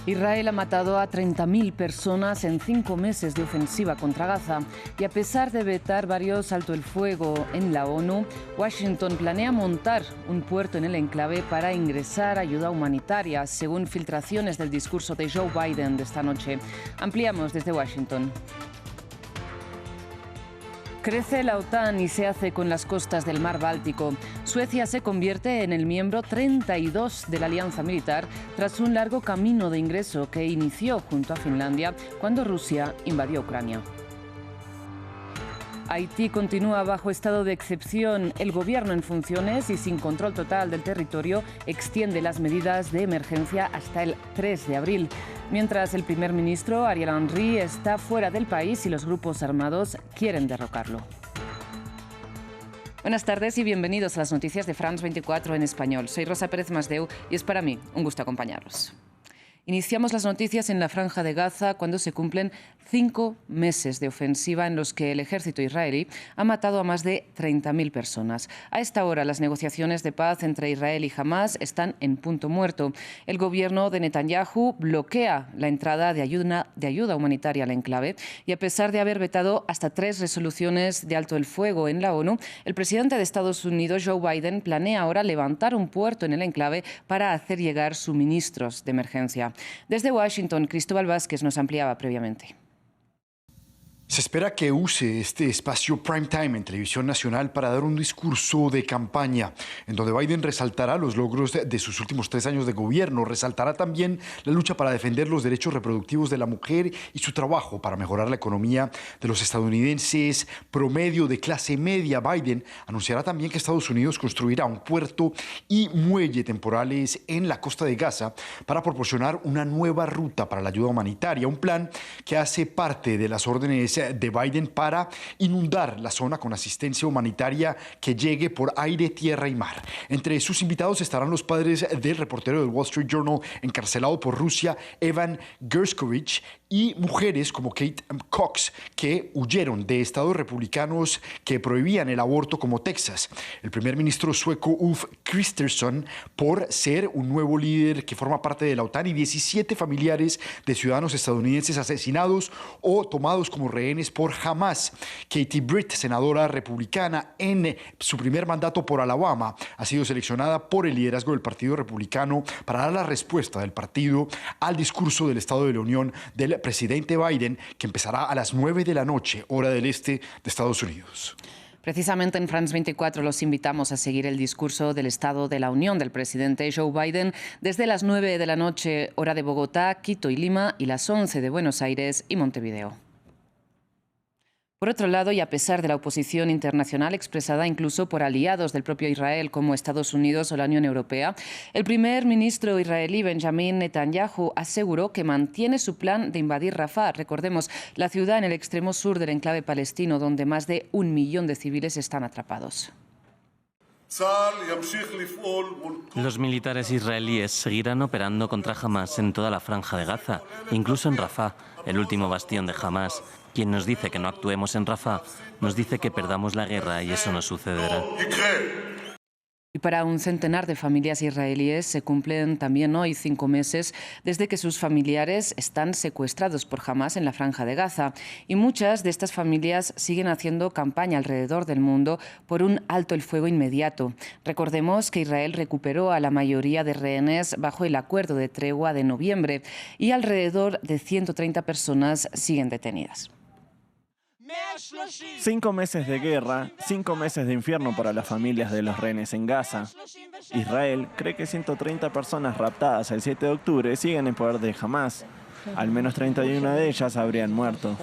Israel ha matado a 30.000 personas en 5 meses de ofensiva contra Gaza y a pesar de vetar varios alto el fuego en la ONU, Washington planea montar un puerto en el enclave para ingresar ayuda humanitaria, según filtraciones del discurso de Joe Biden de esta noche. Ampliamos desde Washington. Crece la OTAN y se hace con las costas del mar Báltico. Suecia se convierte en el miembro 32 de la alianza militar tras un largo camino de ingreso que inició junto a Finlandia cuando Rusia invadió Ucrania. Haití continúa bajo estado de excepción. El gobierno en funciones y sin control total del territorio extiende las medidas de emergencia hasta el 3 de abril. Mientras el primer ministro Ariel Henry está fuera del país y los grupos armados quieren derrocarlo. Buenas tardes y bienvenidos a las noticias de France 24 en español. Soy Rosa Pérez Masdeu y es para mí un gusto acompañaros. Iniciamos las noticias en la Franja de Gaza cuando se cumplen 5 meses de ofensiva en los que el ejército israelí ha matado a más de 30.000 personas. A esta hora, las negociaciones de paz entre Israel y Hamás están en punto muerto. El gobierno de Netanyahu bloquea la entrada de ayuda humanitaria al enclave y a pesar de haber vetado hasta 3 resoluciones de alto el fuego en la ONU, el presidente de Estados Unidos, Joe Biden, planea ahora levantar un puerto en el enclave para hacer llegar suministros de emergencia. Desde Washington, Cristóbal Vázquez nos ampliaba previamente. Se espera que use este espacio prime time en televisión nacional para dar un discurso de campaña en donde Biden resaltará los logros de sus últimos 3 años de gobierno, resaltará también la lucha para defender los derechos reproductivos de la mujer y su trabajo para mejorar la economía de los estadounidenses promedio de clase media. Biden anunciará también que Estados Unidos construirá un puerto y muelle temporales en la costa de Gaza para proporcionar una nueva ruta para la ayuda humanitaria, un plan que hace parte de las órdenes de Biden para inundar la zona con asistencia humanitaria que llegue por aire, tierra y mar. Entre sus invitados estarán los padres del reportero del Wall Street Journal encarcelado por Rusia, Evan Gershkovich, y mujeres como Kate Cox, que huyeron de estados republicanos que prohibían el aborto como Texas. El primer ministro sueco Ulf Kristersson por ser un nuevo líder que forma parte de la OTAN y 17 familiares de ciudadanos estadounidenses asesinados o tomados como rehenes por Hamás. Katie Britt, senadora republicana en su primer mandato por Alabama, ha sido seleccionada por el liderazgo del Partido Republicano para dar la respuesta del partido al discurso del Estado de la Unión del presidente Biden, que empezará a las 9 de la noche, hora del este de Estados Unidos. Precisamente en France 24 los invitamos a seguir el discurso del Estado de la Unión del presidente Joe Biden desde las 9 de la noche, hora de Bogotá, Quito y Lima, y las 11 de Buenos Aires y Montevideo. Por otro lado, y a pesar de la oposición internacional expresada incluso por aliados del propio Israel como Estados Unidos o la Unión Europea, el primer ministro israelí Benjamin Netanyahu aseguró que mantiene su plan de invadir Rafah. Recordemos, la ciudad en el extremo sur del enclave palestino, donde más de 1 millón de civiles están atrapados. Los militares israelíes seguirán operando contra Hamás en toda la franja de Gaza, incluso en Rafah, el último bastión de Hamás. Quien nos dice que no actuemos en Rafah, nos dice que perdamos la guerra y eso no sucederá. Y para un centenar de familias israelíes se cumplen también hoy 5 meses desde que sus familiares están secuestrados por Hamás en la Franja de Gaza. Y muchas de estas familias siguen haciendo campaña alrededor del mundo por un alto el fuego inmediato. Recordemos que Israel recuperó a la mayoría de rehenes bajo el acuerdo de tregua de noviembre y alrededor de 130 personas siguen detenidas. 5 meses de guerra, 5 meses de infierno para las familias de los rehenes en Gaza. Israel cree que 130 personas raptadas el 7 de octubre siguen en poder de Hamás. Al menos 31 de ellas habrían muerto.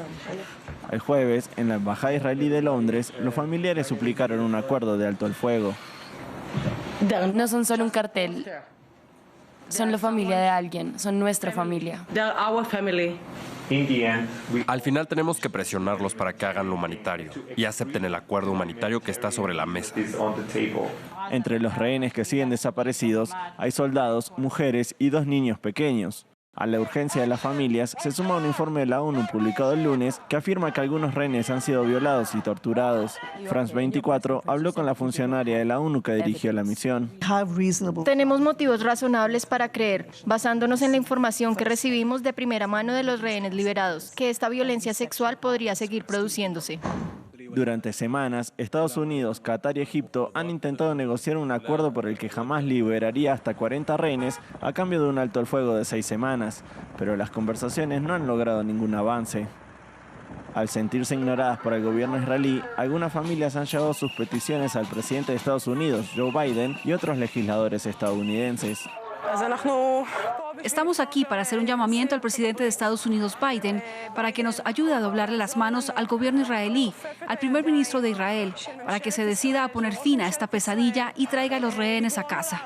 El jueves, en la embajada israelí de Londres, los familiares suplicaron un acuerdo de alto el fuego. No son solo un cartel. Son la familia de alguien, son nuestra familia. Al final tenemos que presionarlos para que hagan lo humanitario y acepten el acuerdo humanitario que está sobre la mesa. Entre los rehenes que siguen desaparecidos hay soldados, mujeres y 2 niños pequeños. A la urgencia de las familias se suma un informe de la ONU publicado el lunes que afirma que algunos rehenes han sido violados y torturados. France 24 habló con la funcionaria de la ONU que dirigió la misión. Tenemos motivos razonables para creer, basándonos en la información que recibimos de primera mano de los rehenes liberados, que esta violencia sexual podría seguir produciéndose. Durante semanas, Estados Unidos, Qatar y Egipto han intentado negociar un acuerdo por el que Hamás liberaría hasta 40 rehenes a cambio de un alto el fuego de 6 semanas, pero las conversaciones no han logrado ningún avance. Al sentirse ignoradas por el gobierno israelí, algunas familias han llevado sus peticiones al presidente de Estados Unidos, Joe Biden, y otros legisladores estadounidenses. Estamos aquí para hacer un llamamiento al presidente de Estados Unidos, Biden, para que nos ayude a doblarle las manos al gobierno israelí, al primer ministro de Israel, para que se decida a poner fin a esta pesadilla y traiga a los rehenes a casa.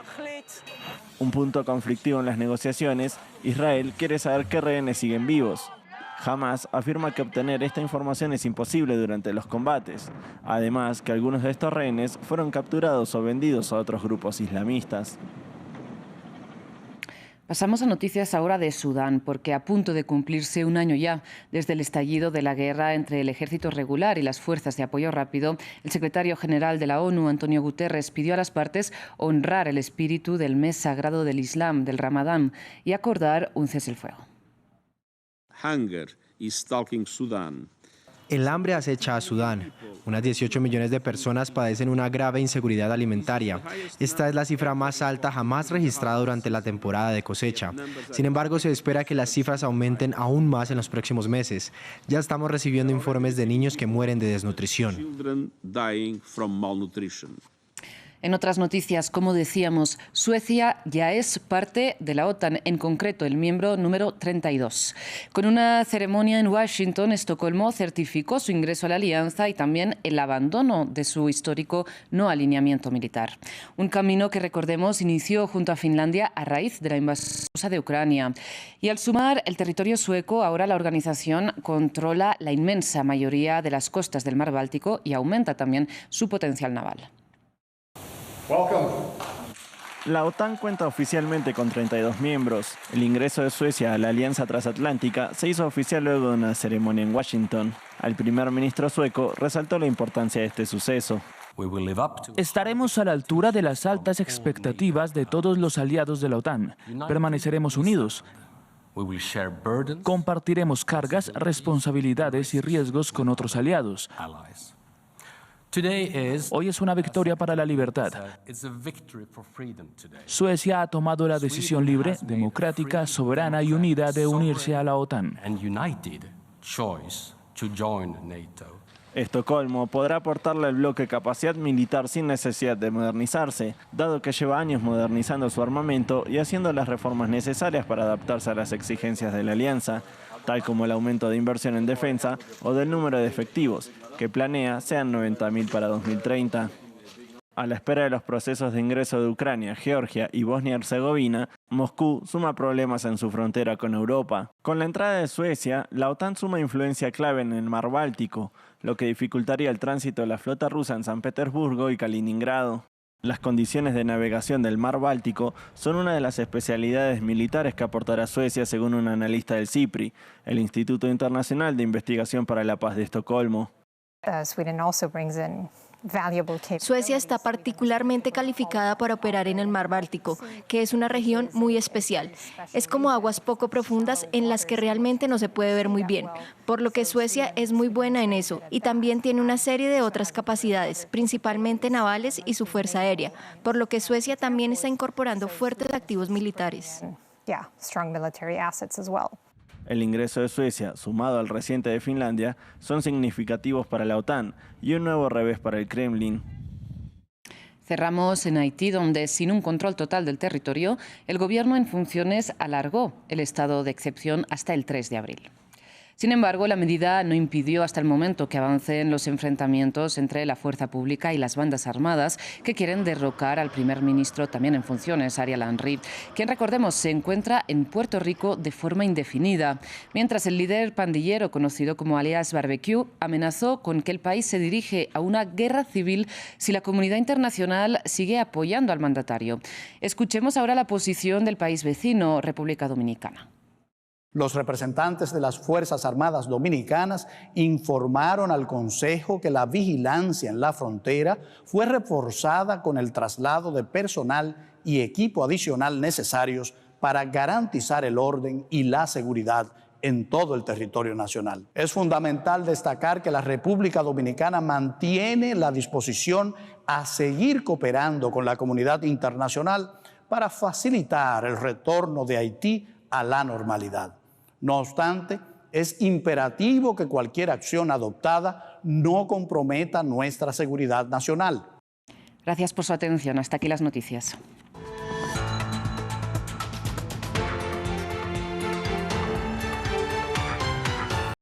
Un punto conflictivo en las negociaciones, Israel quiere saber qué rehenes siguen vivos. Hamás afirma que obtener esta información es imposible durante los combates. Además, que algunos de estos rehenes fueron capturados o vendidos a otros grupos islamistas. Pasamos a noticias ahora de Sudán, porque a punto de cumplirse un año ya desde el estallido de la guerra entre el ejército regular y las fuerzas de apoyo rápido, el secretario general de la ONU, Antonio Guterres, pidió a las partes honrar el espíritu del mes sagrado del Islam, del Ramadán, y acordar un cese el fuego. Hunger is stalking Sudan. El hambre acecha a Sudán. Unas 18 millones de personas padecen una grave inseguridad alimentaria. Esta es la cifra más alta jamás registrada durante la temporada de cosecha. Sin embargo, se espera que las cifras aumenten aún más en los próximos meses. Ya estamos recibiendo informes de niños que mueren de desnutrición. En otras noticias, como decíamos, Suecia ya es parte de la OTAN, en concreto el miembro número 32. Con una ceremonia en Washington, Estocolmo certificó su ingreso a la alianza y también el abandono de su histórico no alineamiento militar. Un camino que, recordemos, inició junto a Finlandia a raíz de la invasión de Ucrania. Y al sumar el territorio sueco, ahora la organización controla la inmensa mayoría de las costas del Mar Báltico y aumenta también su potencial naval. La OTAN cuenta oficialmente con 32 miembros. El ingreso de Suecia a la Alianza Transatlántica se hizo oficial luego de una ceremonia en Washington. El primer ministro sueco resaltó la importancia de este suceso. Estaremos a la altura de las altas expectativas de todos los aliados de la OTAN. Permaneceremos unidos. Compartiremos cargas, responsabilidades y riesgos con otros aliados. Hoy es una victoria para la libertad. Suecia ha tomado la decisión libre, democrática, soberana y unida de unirse a la OTAN. Estocolmo podrá aportarle al bloque capacidad militar sin necesidad de modernizarse, dado que lleva años modernizando su armamento y haciendo las reformas necesarias para adaptarse a las exigencias de la alianza, tal como el aumento de inversión en defensa o del número de efectivos, que planea sean 90.000 para 2030. A la espera de los procesos de ingreso de Ucrania, Georgia y Bosnia-Herzegovina, Moscú suma problemas en su frontera con Europa. Con la entrada de Suecia, la OTAN suma influencia clave en el Mar Báltico, lo que dificultaría el tránsito de la flota rusa en San Petersburgo y Kaliningrado. Las condiciones de navegación del Mar Báltico son una de las especialidades militares que aportará Suecia, según un analista del CIPRI, el Instituto Internacional de Investigación para la Paz de Estocolmo. Suecia está particularmente calificada para operar en el Mar Báltico, que es una región muy especial. Es como aguas poco profundas en las que realmente no se puede ver muy bien, por lo que Suecia es muy buena en eso y también tiene una serie de otras capacidades, principalmente navales y su fuerza aérea, por lo que Suecia también está incorporando fuertes activos militares. El ingreso de Suecia, sumado al reciente de Finlandia, son significativos para la OTAN y un nuevo revés para el Kremlin. Cerramos en Haití, donde, sin un control total del territorio, el gobierno en funciones alargó el estado de excepción hasta el 3 de abril. Sin embargo, la medida no impidió hasta el momento que avancen los enfrentamientos entre la fuerza pública y las bandas armadas que quieren derrocar al primer ministro también en funciones, Ariel Henry, quien, recordemos, se encuentra en Puerto Rico de forma indefinida, mientras el líder pandillero conocido como alias Barbecue amenazó con que el país se dirige a una guerra civil si la comunidad internacional sigue apoyando al mandatario. Escuchemos ahora la posición del país vecino, República Dominicana. Los representantes de las Fuerzas Armadas Dominicanas informaron al Consejo que la vigilancia en la frontera fue reforzada con el traslado de personal y equipo adicional necesarios para garantizar el orden y la seguridad en todo el territorio nacional. Es fundamental destacar que la República Dominicana mantiene la disposición a seguir cooperando con la comunidad internacional para facilitar el retorno de Haití a la normalidad. No obstante, es imperativo que cualquier acción adoptada no comprometa nuestra seguridad nacional. Gracias por su atención. Hasta aquí las noticias.